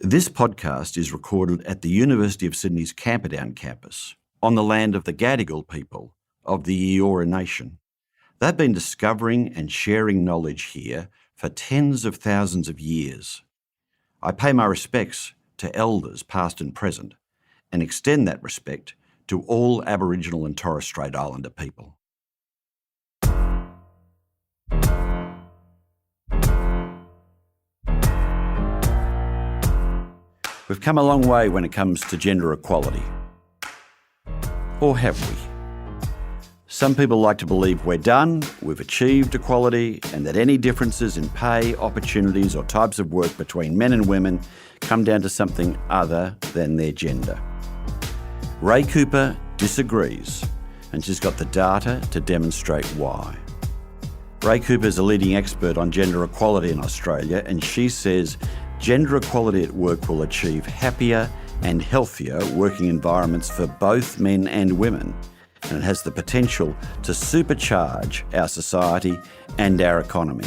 This podcast is recorded at the University of Sydney's Camperdown campus, on the land of the Gadigal people of the Eora Nation. They've been discovering and sharing knowledge here for tens of thousands of years. I pay my respects to elders past and present, and extend that respect to all Aboriginal and Torres Strait Islander people. We've come a long way when it comes to gender equality. Or have we? Some people like to believe we're done, we've achieved equality, and that any differences in pay, opportunities or types of work between men and women come down to something other than their gender. Rae Cooper disagrees, and she's got the data to demonstrate why. Rae Cooper is a leading expert on gender equality in Australia, and she says gender equality at work will achieve happier and healthier working environments for both men and women, and it has the potential to supercharge our society and our economy.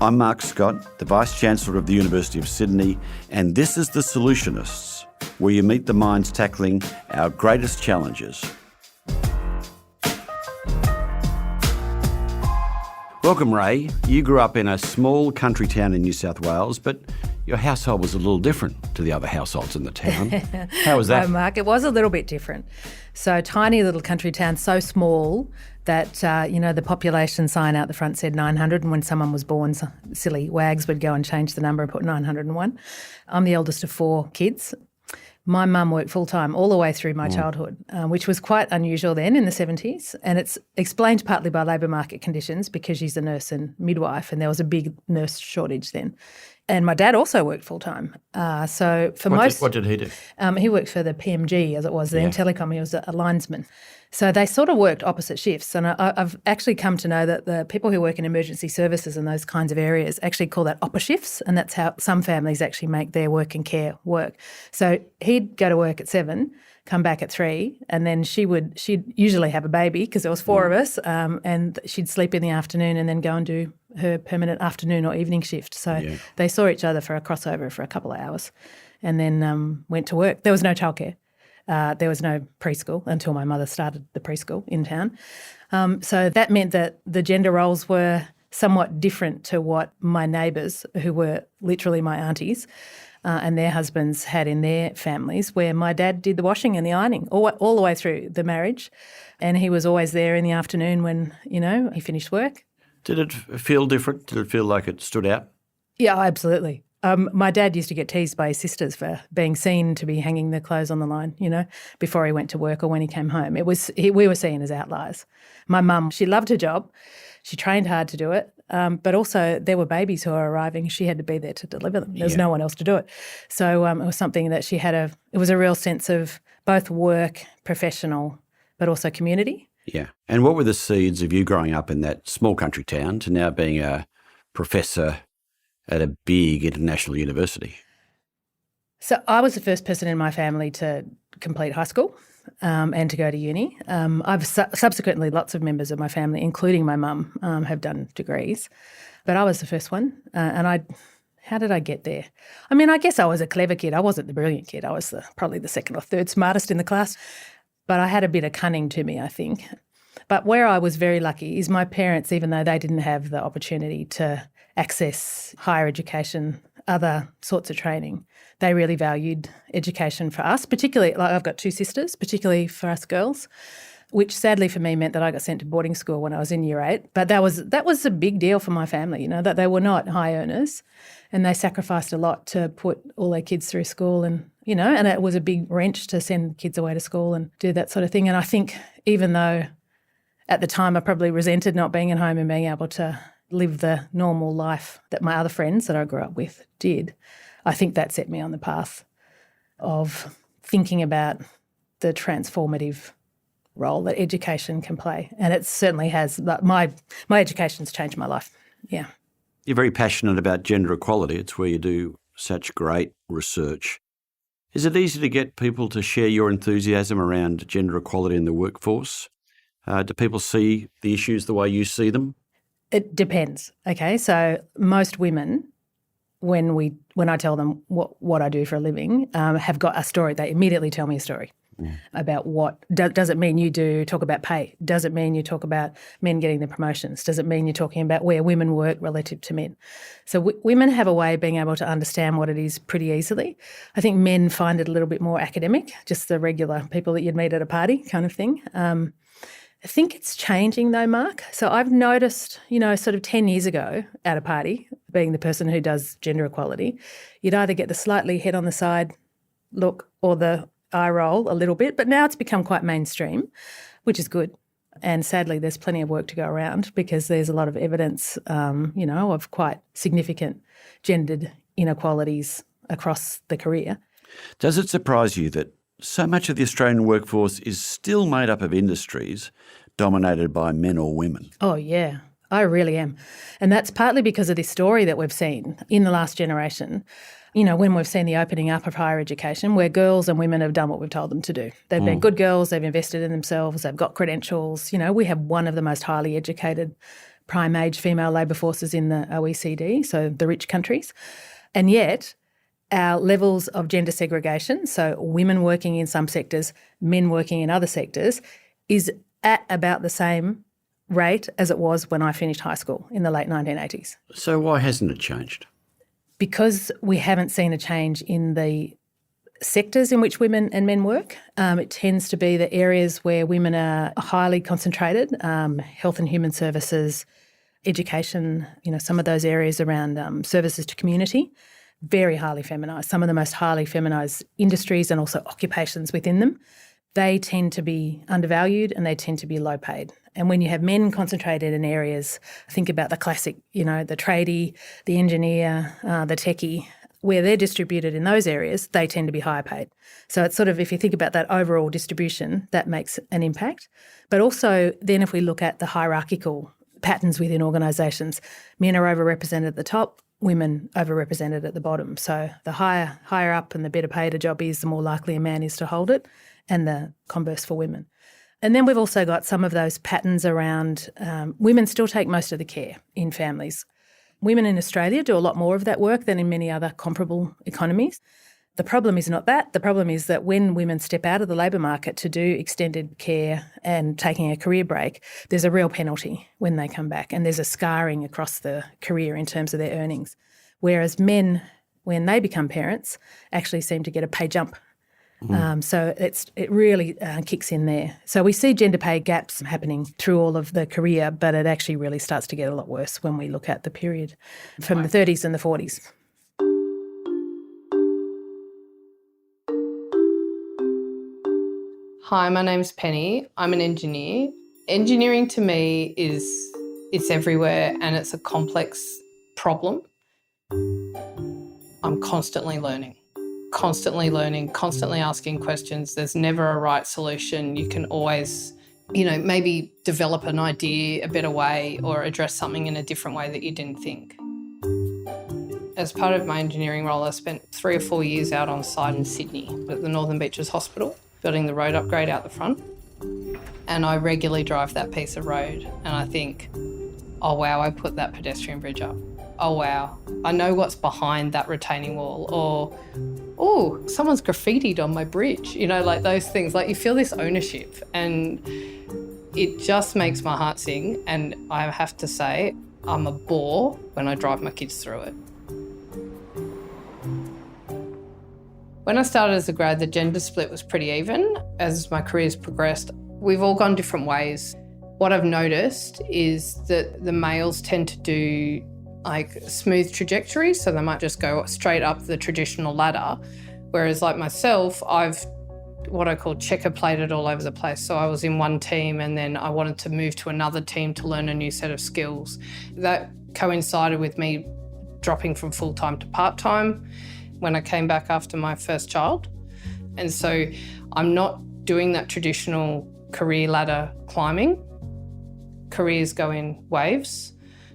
I'm Mark Scott, the Vice-Chancellor of the University of Sydney, and this is The Solutionists, where you meet the minds tackling our greatest challenges. Welcome, Rae. You grew up in a small country town in New South Wales, but your household was a little different to the other households in the town. How was that? Oh, Mark, it was a little bit different. So tiny little country town, so small that, the population sign out the front said 900, and when someone was born, silly wags would go and change the number and put 901. I'm the eldest of 4 kids. My mum worked full-time all the way through my childhood, which was quite unusual then in the 70s, and it's explained partly by labour market conditions because she's a nurse and midwife, and there was a big nurse shortage then. And my dad also worked full-time. What did he do? He worked for the PMG, as it was then, Telecom. He was a linesman. So they sort of worked opposite shifts. And I've actually come to know that the people who work in emergency services and those kinds of areas actually call that oppa shifts, and that's how some families actually make their work and care work. So he'd go to work at 7, come back at 3, and then she'd usually have a baby because there was 4 of us, and she'd sleep in the afternoon and then go and do her permanent afternoon or evening shift. So they saw each other for a crossover for a couple of hours and then went to work. There was no childcare. There was no preschool until my mother started the preschool in town. So that meant that the gender roles were somewhat different to what my neighbours, who were literally my aunties, and their husbands had in their families, where my dad did the washing and the ironing all the way through the marriage, and he was always there in the afternoon when, he finished work. Did it feel different? Did it feel like it stood out? Yeah, absolutely. My dad used to get teased by his sisters for being seen to be hanging the clothes on the line, before he went to work or when he came home. We were seen as outliers. My mum, she loved her job. She trained hard to do it, but also there were babies who were arriving. She had to be there to deliver them. There was no one else to do it. So it was something that she had it was a real sense of both work, professional, but also community. Yeah. And what were the seeds of you growing up in that small country town to now being a professor at a big international university? So I was the first person in my family to complete high school and to go to uni. I've subsequently, lots of members of my family, including my mum, have done degrees. But I was the first one. How did I get there? I mean, I guess I was a clever kid. I wasn't the brilliant kid. I was probably the second or third smartest in the class. But I had a bit of cunning to me, I think. But where I was very lucky is my parents, even though they didn't have the opportunity to access higher education, other sorts of training, they really valued education for us, particularly, like I've got 2 sisters, particularly for us girls, which sadly for me meant that I got sent to boarding school when I was in year 8. But that was a big deal for my family, that they were not high earners and they sacrificed a lot to put all their kids through school and it was a big wrench to send kids away to school and do that sort of thing. And I think even though at the time I probably resented not being at home and being able to live the normal life that my other friends that I grew up with did, I think that set me on the path of thinking about the transformative role that education can play. And it certainly has. My education's changed my life, yeah. You're very passionate about gender equality. It's where you do such great research. Is it easy to get people to share your enthusiasm around gender equality in the workforce? Do people see the issues the way you see them? It depends, okay? So most women when I tell them what I do for a living, have got a story. They immediately tell me a story about what does it mean you do talk about pay? Does it mean you talk about men getting the promotions? Does it mean you're talking about where women work relative to men? So women have a way of being able to understand what it is pretty easily. I think men find it a little bit more academic, just the regular people that you'd meet at a party kind of thing. I think it's changing though, Mark. So I've noticed, sort of 10 years ago at a party, being the person who does gender equality, you'd either get the slightly head on the side look or the eye roll a little bit, but now it's become quite mainstream, which is good. And sadly, there's plenty of work to go around because there's a lot of evidence, of quite significant gendered inequalities across the career. Does it surprise you that so much of the Australian workforce is still made up of industries dominated by men or women? Oh, yeah, I really am. And that's partly because of this story that we've seen in the last generation, when we've seen the opening up of higher education where girls and women have done what we've told them to do. They've been good girls, they've invested in themselves, they've got credentials. We have one of the most highly educated prime age female labour forces in the OECD, so the rich countries. And yet our levels of gender segregation, so women working in some sectors, men working in other sectors, is at about the same rate as it was when I finished high school in the late 1980s. So why hasn't it changed? Because we haven't seen a change in the sectors in which women and men work. It tends to be the areas where women are highly concentrated, health and human services, education, some of those areas around services to community, very highly feminised, some of the most highly feminised industries and also occupations within them. They tend to be undervalued and they tend to be low paid. And when you have men concentrated in areas, think about the classic, the tradie, the engineer, the techie, where they're distributed in those areas, they tend to be higher paid. So it's sort of, if you think about that overall distribution, that makes an impact. But also then if we look at the hierarchical patterns within organisations, men are overrepresented at the top, women overrepresented at the bottom. So the higher up and the better paid a job is, the more likely a man is to hold it, and the converse for women. And then we've also got some of those patterns around women still take most of the care in families. Women in Australia do a lot more of that work than in many other comparable economies. The problem is not that. The problem is that when women step out of the labour market to do extended care and taking a career break, there's a real penalty when they come back, and there's a scarring across the career in terms of their earnings. Whereas men, when they become parents, actually seem to get a pay jump. So it really kicks in there. So we see gender pay gaps happening through all of the career, but it actually really starts to get a lot worse when we look at the period from the 30s and the 40s. Hi, my name's Penny. I'm an engineer. Engineering to me it's everywhere and it's a complex problem. I'm constantly learning, constantly asking questions. There's never a right solution. You can always, maybe develop an idea a better way or address something in a different way that you didn't think. As part of my engineering role, I spent 3 or 4 years out on site in Sydney at the Northern Beaches Hospital, building the road upgrade out the front. And I regularly drive that piece of road and I think, oh wow, I put that pedestrian bridge up. Oh wow, I know what's behind that retaining wall, or oh, someone's graffitied on my bridge, like those things. Like you feel this ownership and it just makes my heart sing. And I have to say, I'm a bore when I drive my kids through it. When I started as a grad, the gender split was pretty even. As my career's progressed, we've all gone different ways. What I've noticed is that the males tend to do like smooth trajectories, so they might just go straight up the traditional ladder. Whereas like myself, I've what I call checker plated all over the place. So I was in one team and then I wanted to move to another team to learn a new set of skills. That coincided with me dropping from full-time to part-time when I came back after my first child. And so I'm not doing that traditional career ladder climbing. Careers go in waves,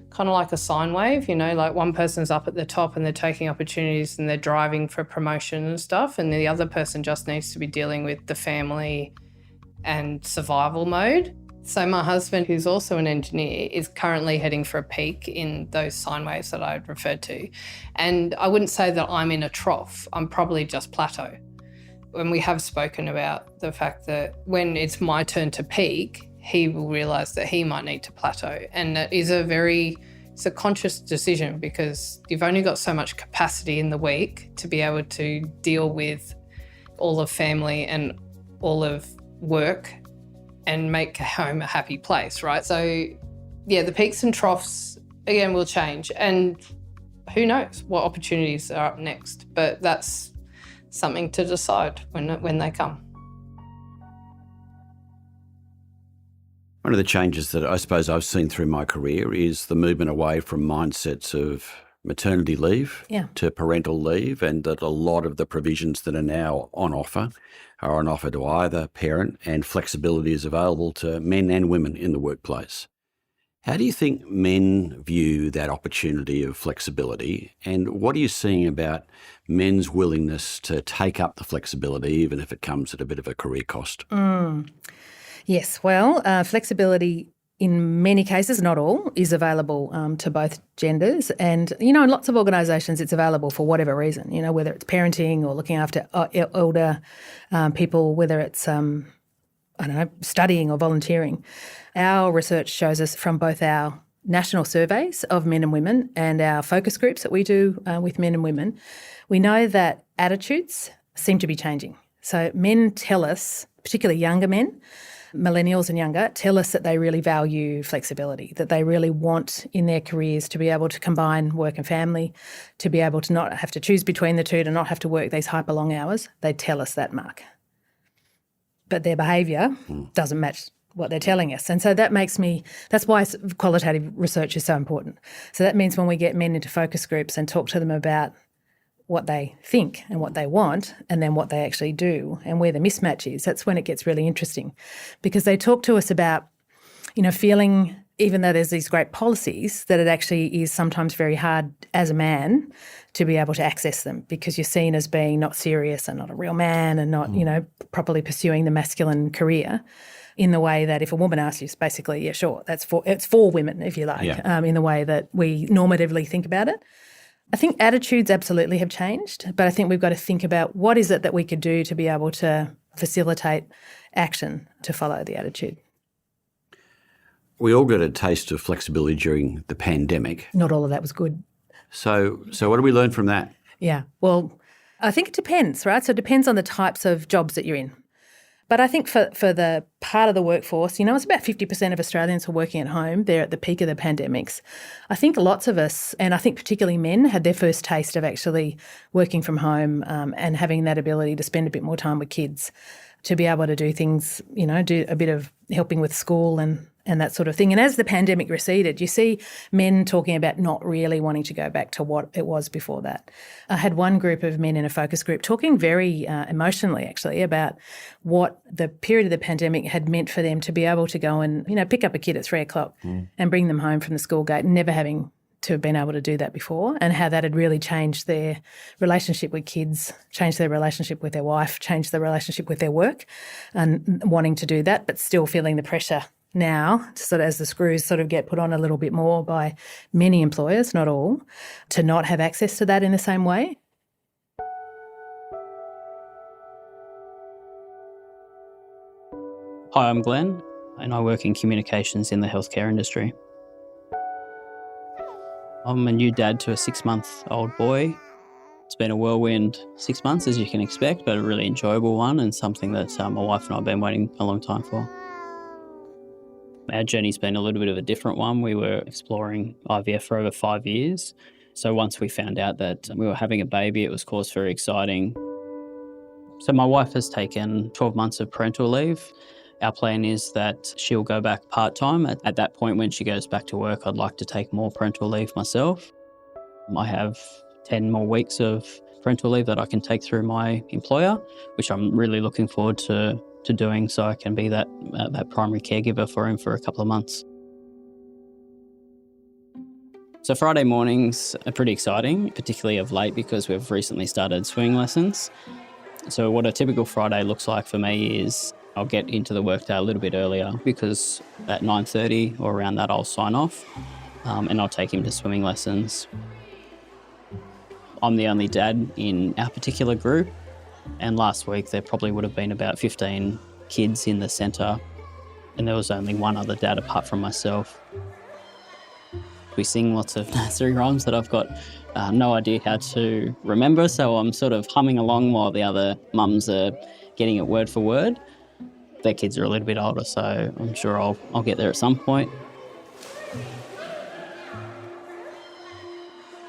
kind of like a sine wave, like one person's up at the top and they're taking opportunities and they're driving for promotion and stuff, and the other person just needs to be dealing with the family and survival mode. So my husband, who's also an engineer, is currently heading for a peak in those sine waves that I referred to. And I wouldn't say that I'm in a trough. I'm probably just plateau. And we have spoken about the fact that when it's my turn to peak, he will realise that he might need to plateau. And that is it's a conscious decision, because you've only got so much capacity in the week to be able to deal with all of family and all of work and make home a happy place, right? So, yeah, the peaks and troughs, again, will change. And who knows what opportunities are up next. But that's something to decide when they come. One of the changes that I suppose I've seen through my career is the movement away from mindsets of maternity leave to parental leave, and that a lot of the provisions that are now on offer are on offer to either parent, and flexibility is available to men and women in the workplace. How do you think men view that opportunity of flexibility, and what are you seeing about men's willingness to take up the flexibility, even if it comes at a bit of a career cost? Yes, well, flexibility in many cases, not all, is available to both genders. And, in lots of organisations it's available for whatever reason, whether it's parenting or looking after elder people, whether it's, studying or volunteering. Our research shows us from both our national surveys of men and women and our focus groups that we do with men and women, we know that attitudes seem to be changing. So men tell us, particularly younger men, millennials and younger, tell us that they really value flexibility, that they really want in their careers to be able to combine work and family, to be able to not have to choose between the two, to not have to work these hyper long hours. They tell us that, Mark. But their behaviour doesn't match what they're telling us. And so that's why qualitative research is so important. So that means when we get men into focus groups and talk to them about what they think and what they want, and then what they actually do and where the mismatch is, that's when it gets really interesting, because they talk to us about, feeling, even though there's these great policies, that it actually is sometimes very hard as a man to be able to access them, because you're seen as being not serious and not a real man and not, properly pursuing the masculine career in the way that if a woman asks you, it's basically, yeah, sure, it's for women, if you like, in the way that we normatively think about it. I think attitudes absolutely have changed, but I think we've got to think about what is it that we could do to be able to facilitate action to follow the attitude. We all got a taste of flexibility during the pandemic. Not all of that was good. So what do we learn from that? Yeah, well, I think it depends, right? So it depends on the types of jobs that you're in. But I think for the part of the workforce, it's about 50% of Australians who are working at home. They're at the peak of the pandemics. I think lots of us, and I think particularly men, had their first taste of actually working from home and having that ability to spend a bit more time with kids, to be able to do things, do a bit of helping with school and that sort of thing. And as the pandemic receded, you see men talking about not really wanting to go back to what it was before that. I had one group of men in a focus group talking very emotionally, actually, about what the period of the pandemic had meant for them to be able to go and, pick up a kid at 3:00 and bring them home from the school gate, never having to have been able to do that before, and how that had really changed their relationship with kids, changed their relationship with their wife, changed their relationship with their work, and wanting to do that, but still feeling the pressure now, sort of as the screws sort of get put on a little bit more by many employers, not all, to not have access to that in the same way. Hi, I'm Glenn, and I work in communications in the healthcare industry. I'm a new dad to a 6-month-old boy. It's been a whirlwind 6 months, as you can expect, but a really enjoyable one, and something that my wife and I have been waiting a long time for. Our journey's been a little bit of a different one. We were exploring IVF for over 5 years. So once we found out that we were having a baby, it was, of course, very exciting. So my wife has taken 12 months of parental leave. Our plan is that she'll go back part-time. At that point, when she goes back to work, I'd like to take more parental leave myself. I have 10 more weeks of parental leave that I can take through my employer, which I'm really looking forward to doing, so I can be that primary caregiver for him for a couple of months. So Friday mornings are pretty exciting, particularly of late because we've recently started swimming lessons. So what a typical Friday looks like for me is I'll get into the workday a little bit earlier because at 9:30 or around that I'll sign off and I'll take him to swimming lessons. I'm the only dad in our particular group, and last week there probably would have been about 15 kids in the centre, and there was only one other dad apart from myself. We sing lots of nursery rhymes that I've got no idea how to remember, so I'm sort of humming along while the other mums are getting it word for word. Their kids are a little bit older, so I'm sure I'll get there at some point.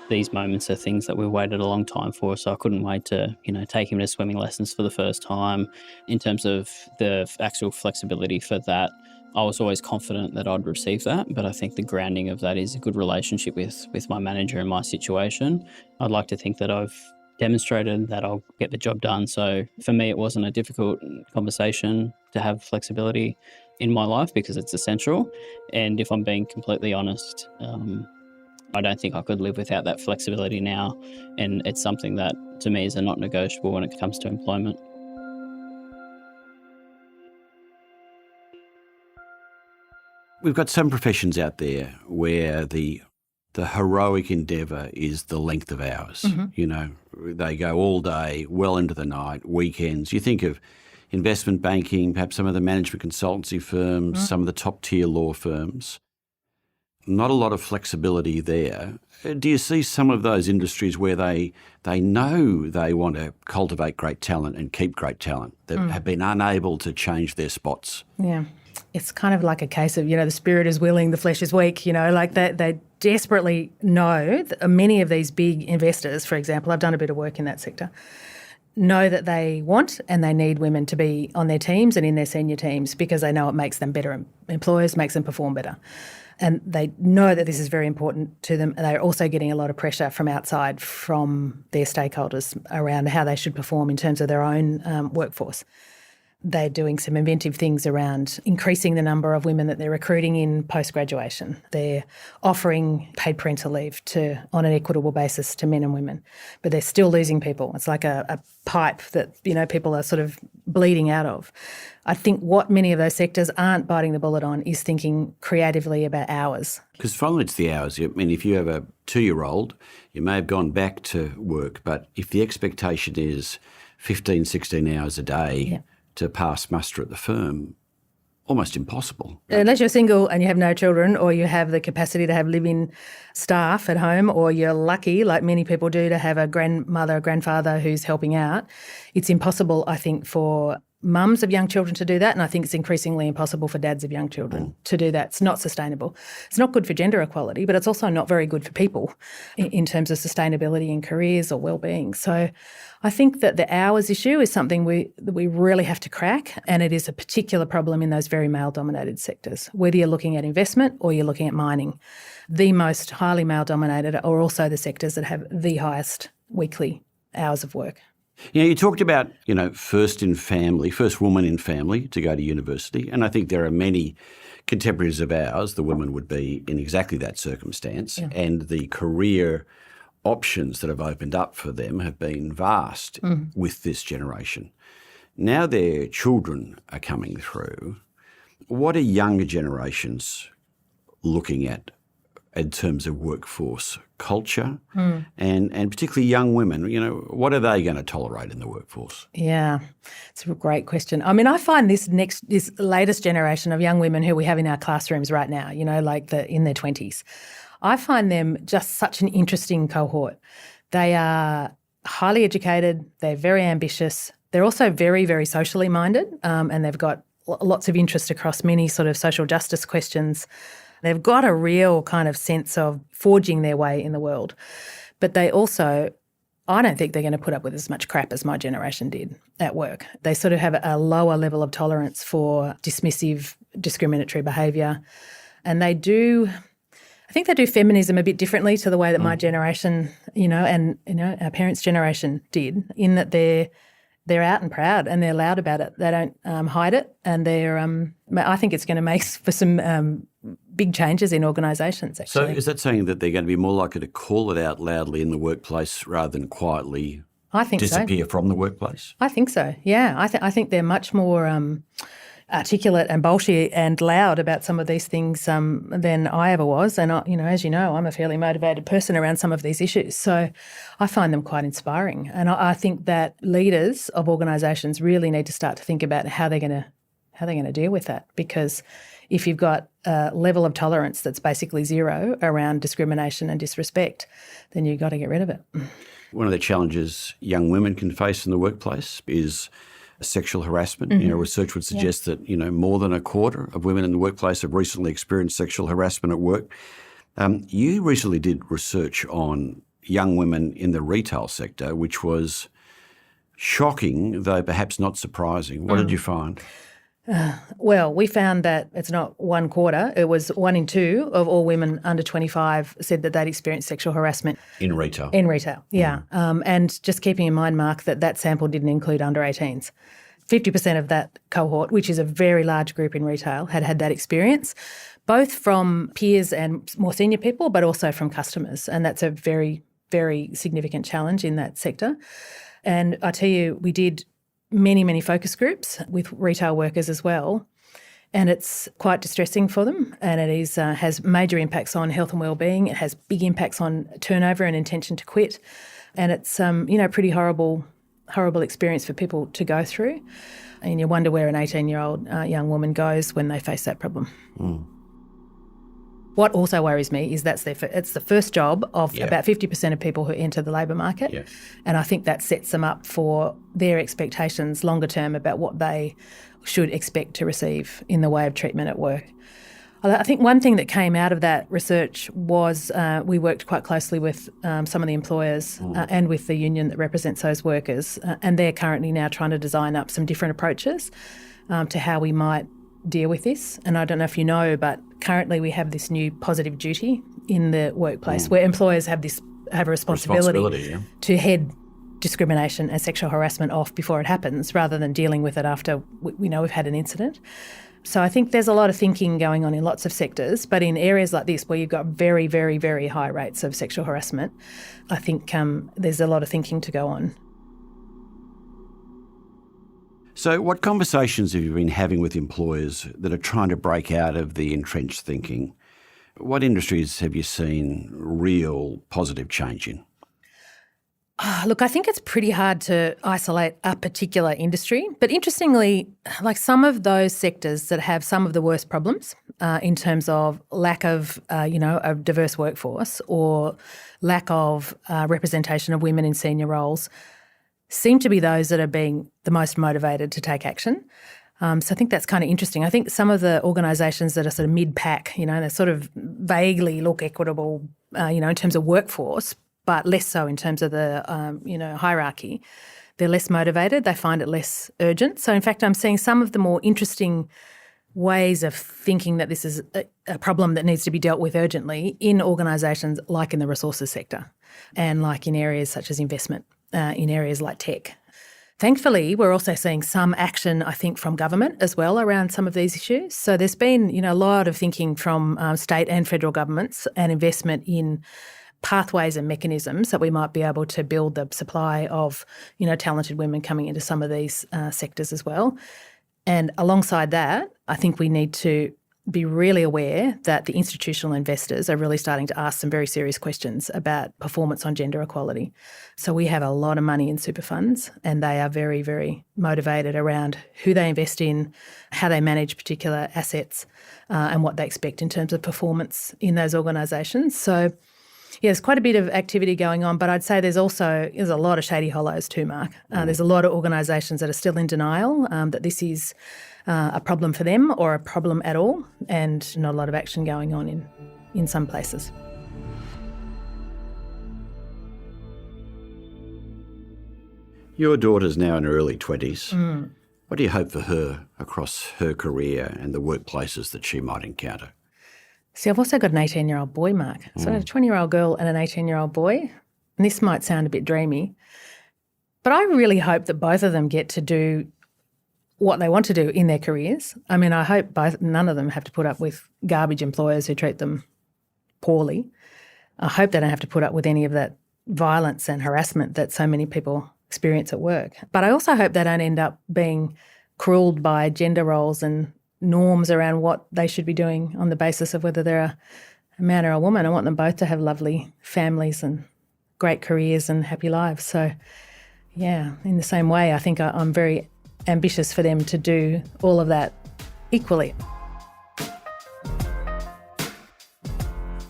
These moments are things that we've waited a long time for, so I couldn't wait to, take him to swimming lessons for the first time. In terms of the actual flexibility for that, I was always confident that I'd receive that, but I think the grounding of that is a good relationship with my manager and my situation. I'd like to think that I've demonstrated that I'll get the job done. So for me, it wasn't a difficult conversation to have flexibility in my life because it's essential. And if I'm being completely honest, I don't think I could live without that flexibility now, and it's something that to me is a not negotiable when it comes to employment. We've got some professions out there where the heroic endeavour is the length of hours. Mm-hmm. They go all day, well into the night, weekends. You think of investment banking, perhaps some of the management consultancy firms, some of the top-tier law firms. Not a lot of flexibility there. Do you see some of those industries where they know they want to cultivate great talent and keep great talent that have been unable to change their spots? Yeah. It's kind of like a case of, the spirit is willing, the flesh is weak, like they desperately know that many of these big investors, for example, I've done a bit of work in that sector, know that they want and they need women to be on their teams and in their senior teams because they know it makes them better employers, makes them perform better. And they know that this is very important to them. And they're also getting a lot of pressure from outside, from their stakeholders around how they should perform in terms of their own workforce. They're doing some inventive things around increasing the number of women that they're recruiting in post-graduation. They're offering paid parental leave on an equitable basis to men and women, but they're still losing people. It's like a pipe that, people are sort of bleeding out of. I think what many of those sectors aren't biting the bullet on is thinking creatively about hours. Because finally it's the hours. I mean, if you have a 2-year-old, you may have gone back to work, but if the expectation is 15, 16 hours a day to pass muster at the firm, almost impossible. Unless you're single and you have no children, or you have the capacity to have live-in staff at home, or you're lucky, like many people do, to have a grandmother or grandfather who's helping out, it's impossible, I think, for mums of young children to do that, and I think it's increasingly impossible for dads of young children to do that. It's not sustainable. It's not good for gender equality, but it's also not very good for people in terms of sustainability in careers or well-being. So I think that the hours issue is something that we really have to crack, and it is a particular problem in those very male-dominated sectors. Whether you're looking at investment or you're looking at mining, the most highly male-dominated are also the sectors that have the highest weekly hours of work. You talked about, first woman in family to go to university, and I think there are many contemporaries of ours, the women would be in exactly that circumstance, and the career options that have opened up for them have been vast with this generation. Now their children are coming through. What are younger generations looking at in terms of workforce culture and particularly young women? What are they going to tolerate in the workforce? Yeah, it's a great question. I mean, I find this latest generation of young women who we have in our classrooms right now, in their 20s, I find them just such an interesting cohort. They are highly educated, they're very ambitious, they're also very, very socially minded, and they've got lots of interest across many sort of social justice questions. They've got a real kind of sense of forging their way in the world. But they also, I don't think they're going to put up with as much crap as my generation did at work. They sort of have a lower level of tolerance for dismissive, discriminatory behaviour. And I think they do feminism a bit differently to the way that my generation, our parents' generation did, in that they're out and proud and they're loud about it. They don't hide it, and I think it's going to make for some big changes in organisations, actually. So is that saying that they're going to be more likely to call it out loudly in the workplace rather than quietly I think disappear from the workplace? I think so, yeah. I think they're much more articulate and bolshy and loud about some of these things than I ever was. And, as you know, I'm a fairly motivated person around some of these issues. So I find them quite inspiring. And I think that leaders of organisations really need to start to think about how they're going to deal with that, because if you've got a level of tolerance that's basically zero around discrimination and disrespect, then you've got to get rid of it. One of the challenges young women can face in the workplace is sexual harassment. Research would suggest that, more than a quarter of women in the workplace have recently experienced sexual harassment at work. You recently did research on young women in the retail sector, which was shocking, though perhaps not surprising. What did you find? Well, we found that it's not one quarter. It was 1 in 2 of all women under 25 said that they'd experienced sexual harassment. In retail? In retail, yeah. And just keeping in mind, Mark, that sample didn't include under 18s. 50% of that cohort, which is a very large group in retail, had that experience, both from peers and more senior people, but also from customers. And that's a very, very significant challenge in that sector. And I tell you, we did many, many focus groups with retail workers as well. And it's quite distressing for them, and it has major impacts on health and wellbeing. It has big impacts on turnover and intention to quit. And it's, pretty horrible experience for people to go through. And you wonder where an 18-year-old young woman goes when they face that problem. What also worries me is it's the first job of about 50% of people who enter the labour market. Yeah. And I think that sets them up for their expectations longer term about what they should expect to receive in the way of treatment at work. I think one thing that came out of that research was we worked quite closely with some of the employers and with the union that represents those workers, and they're currently now trying to design up some different approaches to how we might deal with this. And I don't know if you know, but currently we have this new positive duty in the workplace where employers have a responsibility to head discrimination and sexual harassment off before it happens, rather than dealing with it after we know we've had an incident. So I think there's a lot of thinking going on in lots of sectors, but in areas like this where you've got very, very, very high rates of sexual harassment, I think there's a lot of thinking to go on. So what conversations have you been having with employers that are trying to break out of the entrenched thinking? What industries have you seen real positive change in? Look, I think it's pretty hard to isolate a particular industry, but interestingly, like some of those sectors that have some of the worst problems in terms of lack of, a diverse workforce or lack of representation of women in senior roles seem to be those that are being the most motivated to take action. So I think that's kind of interesting. I think some of the organisations that are sort of mid-pack, they sort of vaguely look equitable, in terms of workforce, but less so in terms of the, hierarchy. They're less motivated. They find it less urgent. So in fact, I'm seeing some of the more interesting ways of thinking that this is a problem that needs to be dealt with urgently in organisations like in the resources sector and like in areas such as investment, in areas like tech. Thankfully, we're also seeing some action, I think, from government as well around some of these issues. So there's been, a lot of thinking from state and federal governments and investment in pathways and mechanisms that we might be able to build the supply of, talented women coming into some of these sectors as well. And alongside that, I think we need to be really aware that the institutional investors are really starting to ask some very serious questions about performance on gender equality. So we have a lot of money in super funds, and they are very, very motivated around who they invest in, how they manage particular assets, and what they expect in terms of performance in those organisations. So yeah, there's quite a bit of activity going on, but I'd say there's a lot of shady hollows too, Mark. There's a lot of organisations that are still in denial that this is a problem for them or a problem at all, and not a lot of action going on in some places. Your daughter's now in her early 20s. What do you hope for her across her career and the workplaces that she might encounter? See, I've also got an 18-year-old boy, Mark. So I have a 20-year-old girl and an 18-year-old boy. And this might sound a bit dreamy, but I really hope that both of them get to do what they want to do in their careers. I mean, I hope none of them have to put up with garbage employers who treat them poorly. I hope they don't have to put up with any of that violence and harassment that so many people experience at work. But I also hope they don't end up being cruelled by gender roles and norms around what they should be doing on the basis of whether they're a man or a woman. I want them both to have lovely families and great careers and happy lives. So, yeah, in the same way, I think I'm very ambitious for them to do all of that equally.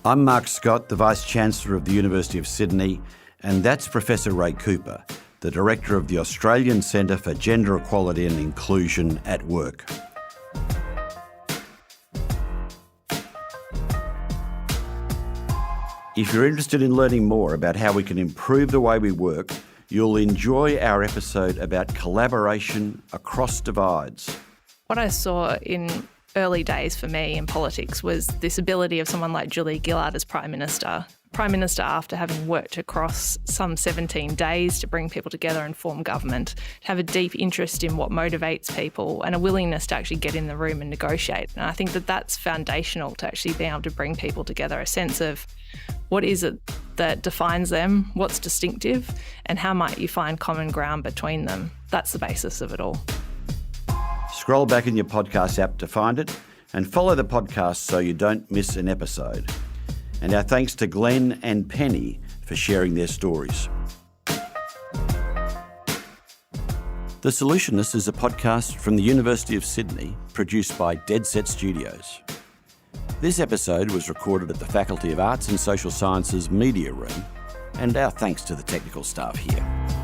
I'm Mark Scott, the Vice-Chancellor of the University of Sydney, and that's Professor Rae Cooper, the Director of the Australian Centre for Gender Equality and Inclusion at Work. If you're interested in learning more about how we can improve the way we work, you'll enjoy our episode about collaboration across divides. What I saw in early days for me in politics was this ability of someone like Julia Gillard as Prime Minister. Prime Minister, after having worked across some 17 days to bring people together and form government, to have a deep interest in what motivates people and a willingness to actually get in the room and negotiate. And I think that that's foundational to actually being able to bring people together, a sense of what is it that defines them, what's distinctive, and how might you find common ground between them. That's the basis of it all. Scroll back in your podcast app to find it and follow the podcast so you don't miss an episode. And our thanks to Glen and Penny for sharing their stories. The Solutionists is a podcast from the University of Sydney, produced by Deadset Studios. This episode was recorded at the Faculty of Arts and Social Sciences Media Room, and our thanks to the technical staff here.